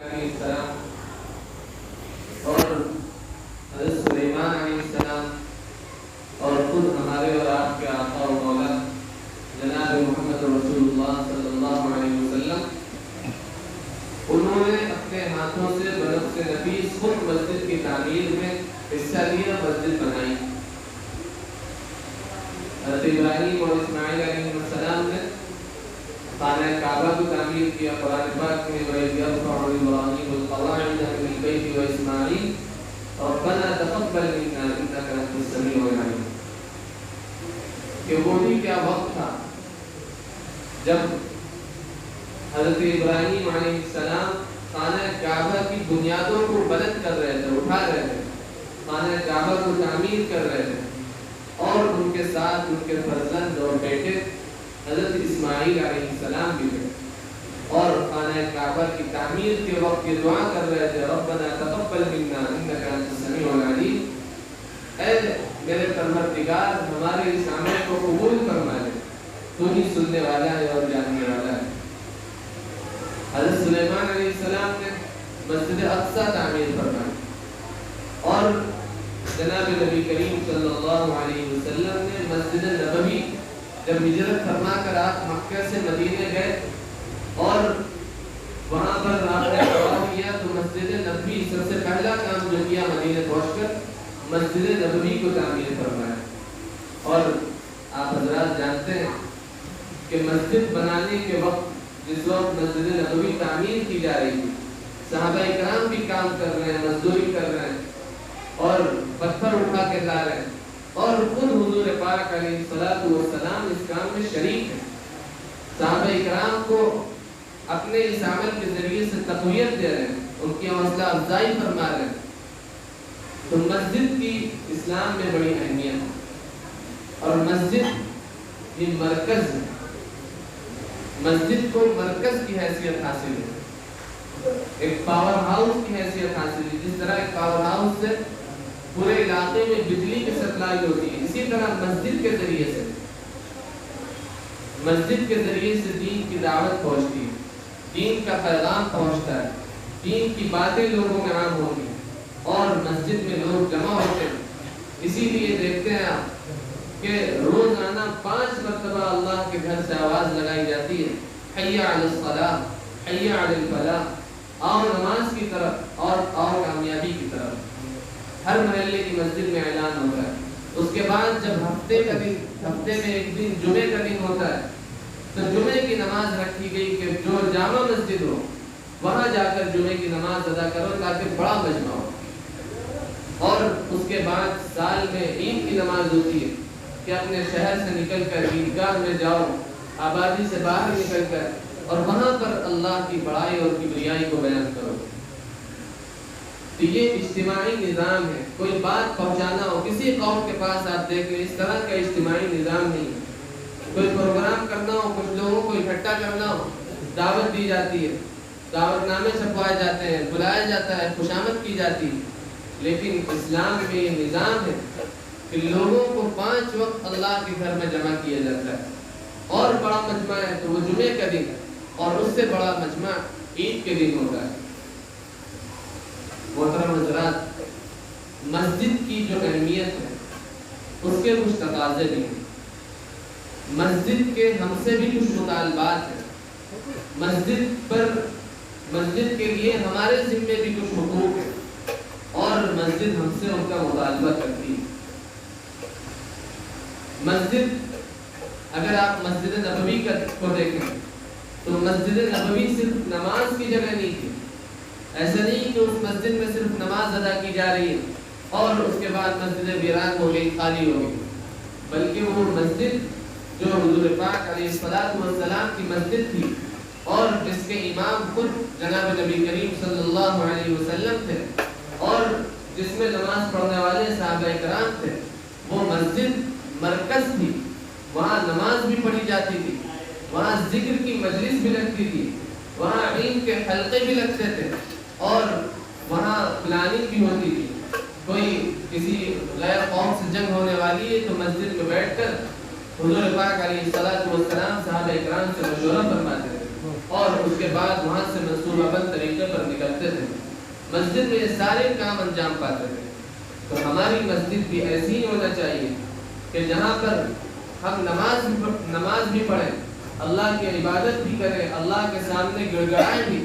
علیہ السلام اور حضرت سلیمان علیہ السلام اور خود ہمارے اور آپ کے آقا و مولا جناب محمد رسول اللہ صلی اللہ علیہ وسلم، انہوں نے اپنے ہاتھوں سے بنفس نفیس خود مسجد کی تعمیر میں حصہ لیا، مسجد بنائی۔ حضرت ابراہیم اور اسماعیل علیہ السلام نے خانہ کعبہ کو تعمیر کیا۔ قرآن پاک میں وَإِذْ يَرْفَعُ إِبْرَاهِيمُ الْقَوَاعِدَ مِنَ الْبَيْتِ وَإِسْمَاعِيلُ رَبَّنَا تَقَبَّلْ مِنَّا إِنَّكَ أَنتَ السَّمِيعُ الْعَلِيمُ۔ کہ وہ بھی کیا وقت تھا جب حضرت ابراہیم علیہ السلام خانہ کعبہ کی بنیادوں کو بلند کر رہے تھے، اٹھا رہے تھے، خانہ کعبہ کو تعمیر کر رہے تھے، اور ان کے ساتھ ان کے فرزند اور بیٹے حضرت اسماعیل علیہ السلام بھی تھے، اور خانہ کعبہ کی تعمیر کے وقت یہ دعا کر رہے تھے، ربنا تقبل منا انک انت السمیع العلیم، اے میرے پروردگار ہمارے اس عمل کو قبول فرما لے، تو ہی سننے والا ہے اور جاننے والا ہے۔ حضرت سلیمان علیہ السلام نے مسجد اقصی تعمیر فرمائی، اور جناب نبی کریم صلی اللہ علیہ وسلم نے مسجد نبوی جب ہجرت فرما کر آپ مکہ سے مدینے گئے اور وہاں پر آپ نے طواف کیا، تو مسجد نبوی سب سے پہلا کام جو کیا مدینے پہنچ کر مسجد نبوی کو تعمیر فرمایا۔ اور آپ حضرات جانتے ہیں کہ مسجد بنانے کے وقت جس وقت مسجد نبوی تعمیر کی جا رہی تھی، صحابہ اکرام بھی کام کر رہے ہیں، مزدوری کر رہے ہیں اور پتھر اٹھا کے لا رہے ہیں، اور خود حضور پاک علیہ السلام اس کام میں شریک ہیں۔ صحابہ اکرام کو اپنے اس عمل کے ذریعے سے تقویت دے رہے ہیں، ان کی حوصلہ افزائی فرما رہے ہیں۔ تو مسجد کی اسلام میں بڑی اہمیت ہے، اور مسجد یہ مرکز ہے، مسجد کو مرکز کی حیثیت حاصل ہے، ایک پاور ہاؤس کی حیثیت حاصل ہے۔ جس طرح ایک پاور ہاؤس سے پورے علاقے میں بجلی کی سپلائی ہوتی ہے، اسی طرح مسجد کے ذریعے سے دین کی دعوت پہنچتی ہے، دین کا پیغام پہنچتا ہے، دین کی باتیں لوگوں میں عام ہوتی ہیں، اور مسجد میں لوگ جمع ہوتے ہیں۔ اسی لیے دیکھتے ہیں آپ کہ روزانہ 5 مرتبہ اللہ کے گھر سے آواز لگائی جاتی ہے، حی علی الصلاۃ، حی علی الفلاح، آؤ نماز کی طرف اور آؤ کامیابی کی طرف۔ ہر محلے کی مسجد میں اعلان ہوتا ہے۔ اس کے بعد جب ہفتے میں ایک دن جمعے کا دن ہوتا ہے، تو جمعے کی نماز رکھی گئی کہ جو جامع مسجد ہو وہاں جا کر جمعے کی نماز ادا کرو، تاکہ بڑا مجمع ہو۔ اور اس کے بعد سال میں عید کی نماز ہوتی ہے کہ اپنے شہر سے نکل کر عیدگاہ میں جاؤ، آبادی سے باہر نکل کر، اور وہاں پر اللہ کی بڑائی اور کبریائی کو بیان کرو۔ تو یہ اجتماعی نظام ہے۔ کوئی بات پہنچانا ہو کسی قوم کے پاس، آپ دیکھ لیں اس طرح کا اجتماعی نظام نہیں ہے۔ کوئی پروگرام کرنا ہو، کچھ لوگوں کو اکٹھا کرنا ہو، دعوت دی جاتی ہے، دعوت نامے چھپوائے جاتے ہیں، بلایا جاتا ہے، خوشامد کی جاتی ہے۔ لیکن اسلام میں یہ نظام ہے کہ لوگوں کو 5 وقت اللہ کے گھر میں جمع کیا جاتا ہے، اور بڑا مجمع ہے تو وہ جمعے کا دن، اور اس سے بڑا مجمع عید کے دن ہوتا ہے۔ محترم حضرات، مسجد کی جو اہمیت ہے اس کے کچھ تقاضے بھی ہیں، مسجد کے ہم سے بھی کچھ مطالبات ہیں، مسجد کے لیے ہمارے ذمے بھی کچھ حقوق ہیں، اور مسجد ہم سے ان کا مطالبہ کرتی ہے۔ مسجد، اگر آپ مسجد نبوی کو دیکھیں تو مسجد نبوی صرف نماز کی جگہ نہیں تھی۔ ایسا نہیں کہ اس مسجد میں صرف نماز ادا کی جا رہی ہے اور اس کے بعد مسجد ویران ہو گئی، خالی ہو گئی، بلکہ وہ مسجد جو حضور پاک علیہ السلام کی مسجد تھی، اور جس کے امام خود جناب نبی کریم صلی اللہ علیہ وسلم تھے، اور جس میں نماز پڑھنے والے صحابہ کرام تھے، وہ مسجد مرکز تھی۔ وہاں نماز بھی پڑھی جاتی تھی، وہاں ذکر کی مجلس بھی لگتی تھی، وہاں علم کے حلقے بھی لگتے تھے، اور وہاں پلاننگ بھی ہوتی تھی۔ کوئی کسی غیر قوم سے جنگ ہونے والی ہے تو مسجد میں بیٹھ کر حضور پاک علیہ السلام صحابہ اکرام سے مشورہ فرماتے تھے، اور اس کے بعد وہاں سے منصوبہ بند طریقے پر نکلتے مسجد میں یہ سارے کام انجام پاتے تھے۔ تو ہماری مسجد بھی ایسی ہی ہونا چاہیے کہ جہاں پر ہم نماز بھی پڑھیں، اللہ کی عبادت بھی کریں، اللہ کے سامنے گڑ گڑائیں بھی،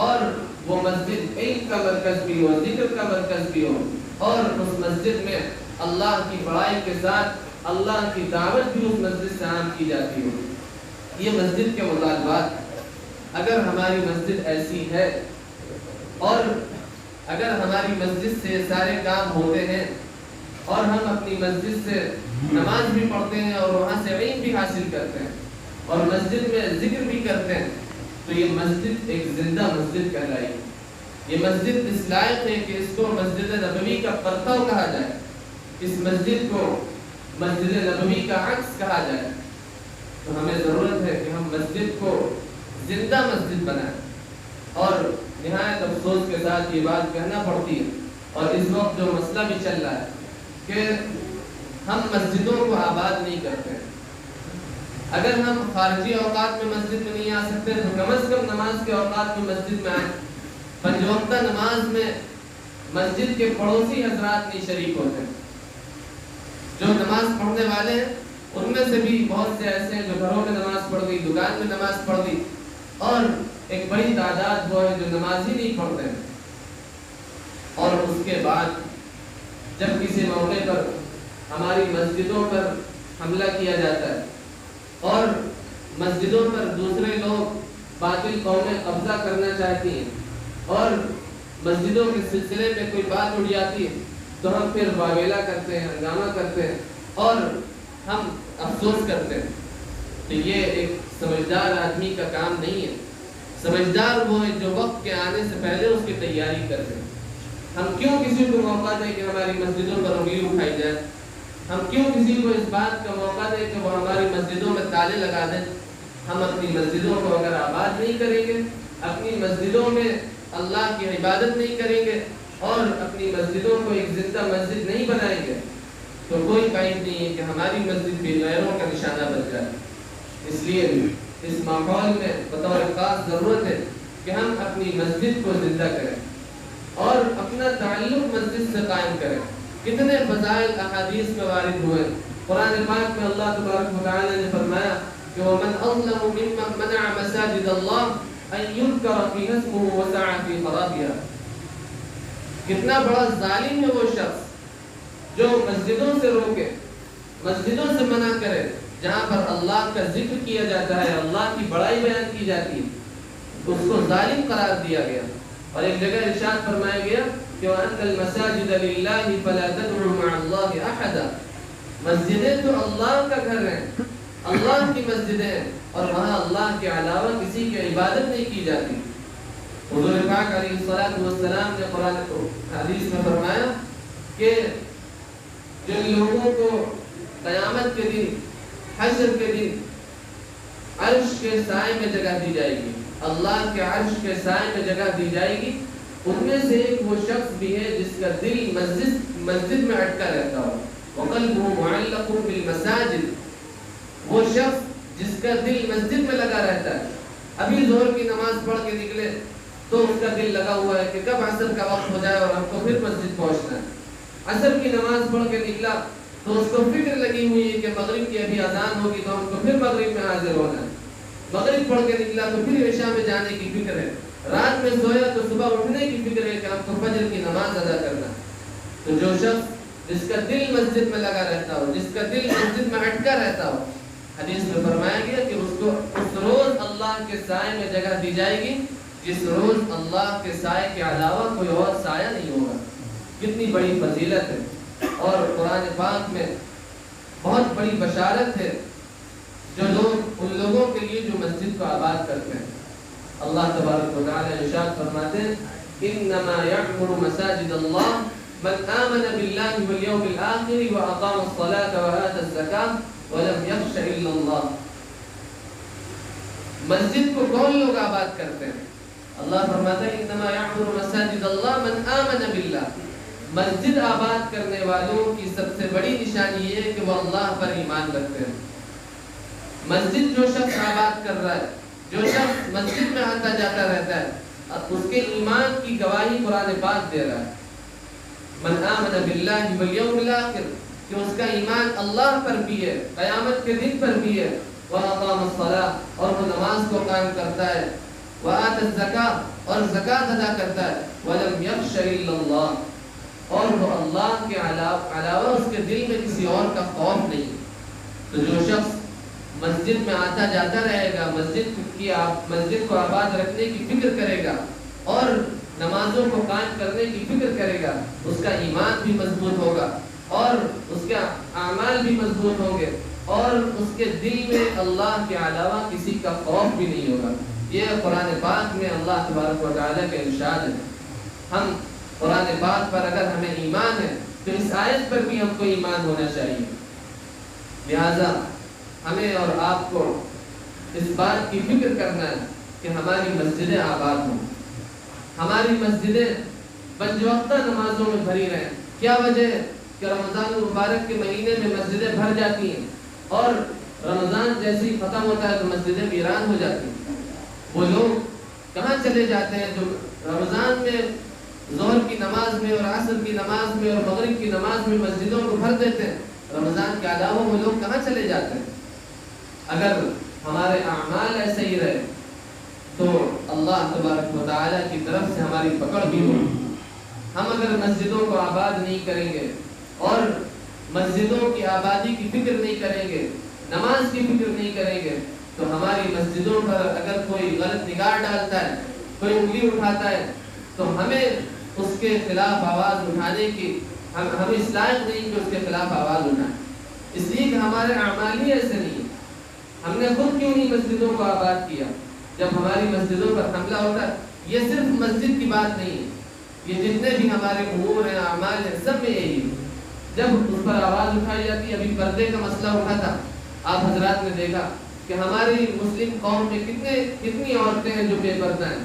اور وہ مسجد علم کا مرکز بھی ہو، ذکر کا مرکز بھی ہو، اور اس مسجد میں اللہ کی بڑائی کے ساتھ اللہ کی دعوت بھی اس مسجد سے عام کی جاتی ہو۔ یہ مسجد کے مطالبات، اگر ہماری مسجد ایسی ہے اور اگر ہماری مسجد سے سارے کام ہوتے ہیں اور ہم اپنی مسجد سے نماز بھی پڑھتے ہیں اور وہاں سے علم بھی حاصل کرتے ہیں اور مسجد میں ذکر بھی کرتے ہیں، تو یہ مسجد ایک زندہ مسجد کہلائے گی۔ یہ مسجد اس لائق ہے کہ اس کو مسجد نبوی کا پرتو کہا جائے، اس مسجد کو مسجد نبوی کا عکس کہا جائے۔ تو ہمیں ضرورت ہے کہ ہم مسجد کو زندہ مسجد بنائیں، اور نہایت افسوس کے ساتھ یہ بات کہنا پڑتی ہے، اور اس وقت جو مسئلہ بھی چل رہا ہے کہ ہم مسجدوں کو آباد نہیں کرتے ہیں۔ اگر ہم خارجی اوقات میں مسجد میں نہیں آ سکتے تو کم از کم نماز کے اوقات میں مسجد میں آئیں۔ پنج وقتہ نماز میں مسجد کے پڑوسی حضرات نہیں شریک ہوتے ہیں۔ جو نماز پڑھنے والے ہیں ان میں سے بھی بہت سے ایسے ہیں جو گھروں میں نماز پڑھ گئی، دکان میں نماز پڑھ گئی، اور ایک بڑی تعداد وہ ہے جو نماز ہی نہیں پڑھتے ہیں۔ اور اس کے بعد جب کسی موقع پر ہماری مسجدوں پر حملہ کیا جاتا ہے اور مسجدوں پر دوسرے لوگ باطل قومیں قبضہ کرنا چاہتی ہیں اور مسجدوں کے سلسلے میں کوئی بات اٹھ جاتی ہے تو ہم پھر واویلا کرتے ہیں، ہنگامہ کرتے ہیں اور ہم افسوس کرتے ہیں۔ تو یہ ایک سمجھدار آدمی کا کام نہیں ہے۔ سمجھدار وہ ہے جو وقت کے آنے سے پہلے اس کی تیاری کرتے ہیں۔ ہم کیوں کسی کو موقع دیں کہ ہماری مسجدوں پر انگلی اٹھائی جائے؟ ہم کیوں کسی کو اس بات کا موقع دیں کہ وہ ہماری مسجدوں میں تالے لگا دیں؟ ہم اپنی مسجدوں کو اگر آباد نہیں کریں گے، اپنی مسجدوں میں اللہ کی عبادت نہیں کریں گے اور اپنی مسجدوں کو ایک زندہ مسجد نہیں بنائیں گے، تو کوئی قائد نہیں ہے کہ ہماری مسجد بھی غیروں کا نشانہ بن جائے۔ اس لیے اس ماحول میں بطور خاص ضرورت ہے کہ ہم اپنی مسجد کو زندہ کریں اور اپنا تعلق مسجد سے قائم کریں۔ کتنے فضائل احادیث میں وارد ہوئے۔ قرآن پاک میں اللہ تبارک و تعالی نے فرمایا کہ وَمَنْ أَظْلَمُ مِمَّنْ مَنَعَ مَسَاجِدَ اللَّهِ أَنْ يُذْكَرَ فِيهَا اسْمُهُ وَسَعَى فِي خَرَابِهَا۔ کتنا بڑا ظالم ہے وہ شخص جو مسجدوں سے روکے، مسجدوں سے منع کرے جہاں پر اللہ کا ذکر کیا جاتا ہے، اللہ کی بڑائی بیان کی جاتی ہے، اس کو ظالم قرار دیا گیا۔ اور ایک جگہ ارشاد فرمایا گیا کہ وَأَنَّ الْمَسَاجِدَ لِلَّهِ فَلَا تَدْعُوا مَعَ اللَّهِ أَحَدًا۔ مسجدیں تو اللہ کا گھر ہیں، اللہ کی مسجدیں ہیں، اور وہاں اللہ کے علاوہ کسی کی عبادت نہیں کی جاتی۔ حضور پاک علیہ الصلوۃ والسلام نے قرآن حدیث میں فرمایا کہ جن لوگوں کو قیامت کے دن، حشر کے دن عرش کے سائے میں جگہ دی جائے گی، اللہ کے عرش کے سائے میں جگہ دی جائے گی، ان میں سے ایک وہ شخص بھی ہے جس کا دل مسجد میں اٹکا رہتا ہو، وَقَلْبُهُ مُعَلَّقٌ بِالْمَسَاجِدِ۔ وہ شخص جس کا دل مسجد میں لگا رہتا ہے، ابھی ظہر کی نماز پڑھ کے نکلے تو اس کا دل لگا ہوا ہے کہ کب عصر کا وقت ہو جائے اور ہم کو پھر مسجد پہنچنا ہے۔ عصر کی نماز پڑھ کے نکلا تو اس کو فکر لگی ہوئی ہے کہ مغرب کی ابھی اذان ہوگی تو ہم کو پھر مغرب میں حاضر ہونا ہے۔ مغرب پڑھ کے نکلا تو پھر عشاء میں جانے کی فکر ہے، رات میں سویا تو صبح اٹھنے کی فکر ہے کہ ہم کو فجر کی نماز ادا کرنا ہے۔ تو جو شخص جس کا دل مسجد میں لگا رہتا ہو، جس کا دل مسجد میں اٹکا رہتا ہو، حدیث میں فرمایا گیا کہ اس کو اس روز اللہ کے سائے میں جگہ دی جائے گی جس روز اللہ کے سائے کے علاوہ کوئی اور سایہ نہیں ہوگا۔ کتنی بڑی فضیلت ہے، اور قرآن پاک میں بہت بڑی بشارت ہے جو لوگ ان لوگوں کے لیے جو مسجد کو آباد کرتے ہیں۔ اللہ تبارک و تعالی ارشاد فرماتے ہیں انما یعمر مساجد اللہ من آمن باللہ والیوم الآخر واقام الصلاة وآت الزکاة ولم یخش الا اللہ۔ مسجد کو کون لوگ آباد کرتے ہیں؟ اللہ فرماتا ہے انما یعمر مساجد اللہ من آمن باللہ۔ مسجد آباد کرنے والوں کی سب سے بڑی نشانی یہ ہے کہ وہ اللہ پر ایمان رکھتے ہیں۔ مسجد جو شخص آباد کر رہا ہے، جو شخص مسجد میں آتا جاتا رہتا ہے، اس کے ایمان کی گواہی قرآن پاک دے رہا ہے، من آمن باللہ والیوم الآخر، کہ اس کا ایمان اللہ پر بھی ہے، قیامت کے دن پر بھی ہے، وَأَقَامَ الصَّلَاةَ، اور وہ نماز کو قائم کرتا ہے، وَآتَ الزَّكَاةَ، اور زکوٰۃ ادا کرتا ہے، وَلَمْ يَخْشَ إِلَّا اللَّهَ، اور وہ اللہ کے علاوہ اس کے دل میں کسی اور کا خوف نہیں۔ تو جو شخص مسجد میں آتا جاتا رہے گا، مسجد کو آباد رکھنے کی فکر کرے گا اور نمازوں کو قائم کرنے کی فکر کرے گا، اس کا ایمان بھی مضبوط ہوگا اور اس کے اعمال بھی مضبوط ہوں گے اور اس کے دل میں اللہ کے علاوہ کسی کا خوف بھی نہیں ہوگا۔ یہ قرآن پاک میں اللہ تبارک و تعالیٰ کا ارشاد ہے۔ ہم قرآن پاک پر اگر ہمیں ایمان ہے تو اس آیت پر بھی ہم کو ایمان ہونا چاہیے۔ لہذا ہمیں اور آپ کو اس بات کی فکر کرنا ہے کہ ہماری مسجدیں آباد ہوں، ہماری مسجدیں پنجوقتہ نمازوں میں بھری رہیں۔ کیا وجہ ہے کہ رمضان المبارک کے مہینے میں مسجدیں بھر جاتی ہیں اور رمضان جیسے ہی ختم ہوتا ہے تو مسجدیں ویران ہو جاتی ہیں۔ وہ لوگ کہاں چلے جاتے ہیں جو رمضان میں ظہر کی نماز میں اور عصر کی نماز میں اور مغرب کی نماز میں مسجدوں کو بھر دیتے ہیں؟ رمضان کے علاوہ وہ لوگ کہاں چلے جاتے ہیں؟ اگر ہمارے اعمال ایسے ہی رہے تو اللہ تبارک و تعالیٰ کی طرف سے ہماری پکڑ بھی ہوگی۔ ہم اگر مسجدوں کو آباد نہیں کریں گے اور مسجدوں کی آبادی کی فکر نہیں کریں گے، نماز کی فکر نہیں کریں گے، تو ہماری مسجدوں پر اگر کوئی غلط نگاہ ڈالتا ہے، کوئی انگلی اٹھاتا ہے، تو ہمیں اس کے خلاف آواز اٹھانے کی ہم اس لائق نہیں کہ اس کے خلاف آواز اٹھائیں، اس لیے کہ ہمارے اعمال ہی ایسے نہیں ہیں۔ ہم نے خود کیوں نہیں مسجدوں کو آباد کیا؟ جب ہماری مسجدوں پر حملہ ہوتا ہے، یہ صرف مسجد کی بات نہیں ہے، یہ جتنے بھی ہمارے امور ہیں، اعمال ہیں، سب میں یہی ہے۔ جب اس پر آواز اٹھائی جاتی ہے، ابھی پردے کا مسئلہ اٹھا تھا، آپ حضرات نے دیکھا کہ ہماری مسلم قوم میں کتنی عورتیں ہیں جو بے پردہ ہیں،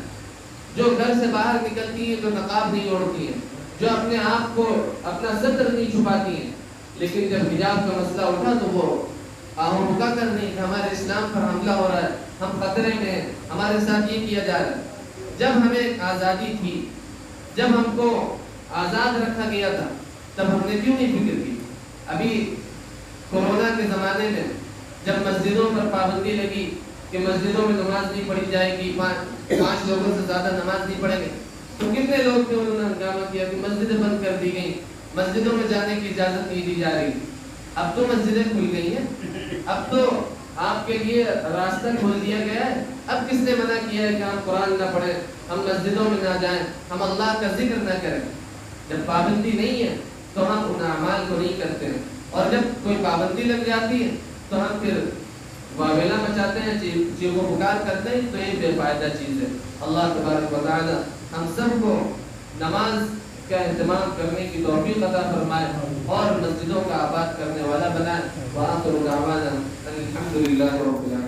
جو گھر سے باہر نکلتی ہیں تو نقاب نہیں اوڑھتی ہیں، جو اپنے آپ کو اپنا ستر نہیں چھپاتی ہیں، لیکن جب حجاب کا مسئلہ اٹھا تو وہ آہو بکا کر نہیں کہ ہمارے اسلام پر حملہ ہو رہا ہے، ہم خطرے میں ہیں، ہمارے ساتھ یہ کیا جا رہا ہے۔ جب ہمیں آزادی تھی، جب ہم کو آزاد رکھا گیا تھا، تب ہم نے کیوں نہیں فکر کی؟ ابھی کورونا کے زمانے میں جب مسجدوں پر پابندی لگی کہ مسجدوں میں نماز نہیں پڑھی جائے گی، 5 لوگوں سے زیادہ نماز نہیں پڑھیں گے، تو کتنے لوگ تھے انہوں نے ہنگامہ کیا کہ مسجدیں بند کر دی گئیں، مسجدوں میں جانے کی اجازت نہیں دی جا رہی۔ اب تو مسجدیں کھل گئی ہیں، اب تو آپ کے لیے راستہ کھول دیا گیا ہے۔ اب کس نے منع کیا ہے کہ ہم قرآن نہ پڑھیں، ہم مسجدوں میں نہ جائیں، ہم اللہ کا ذکر نہ کریں؟ جب پابندی نہیں ہے تو ہم ان اعمال کو نہیں کرتے ہیں، اور جب کوئی پابندی لگ جاتی ہے تو ہم پھر واویلا مچاتے ہیں، چیخ و پکار کرتے ہیں، تو یہ بے فائدہ چیز ہے۔ اللہ تبارک و تعالی ہم سب کو نماز کا اہتمام کرنے کی توفیق عطا فرمائے اور مسجدوں کا آباد کرنے والا بنائے۔ وآخر دعوانا الحمد للہ رب العالمین۔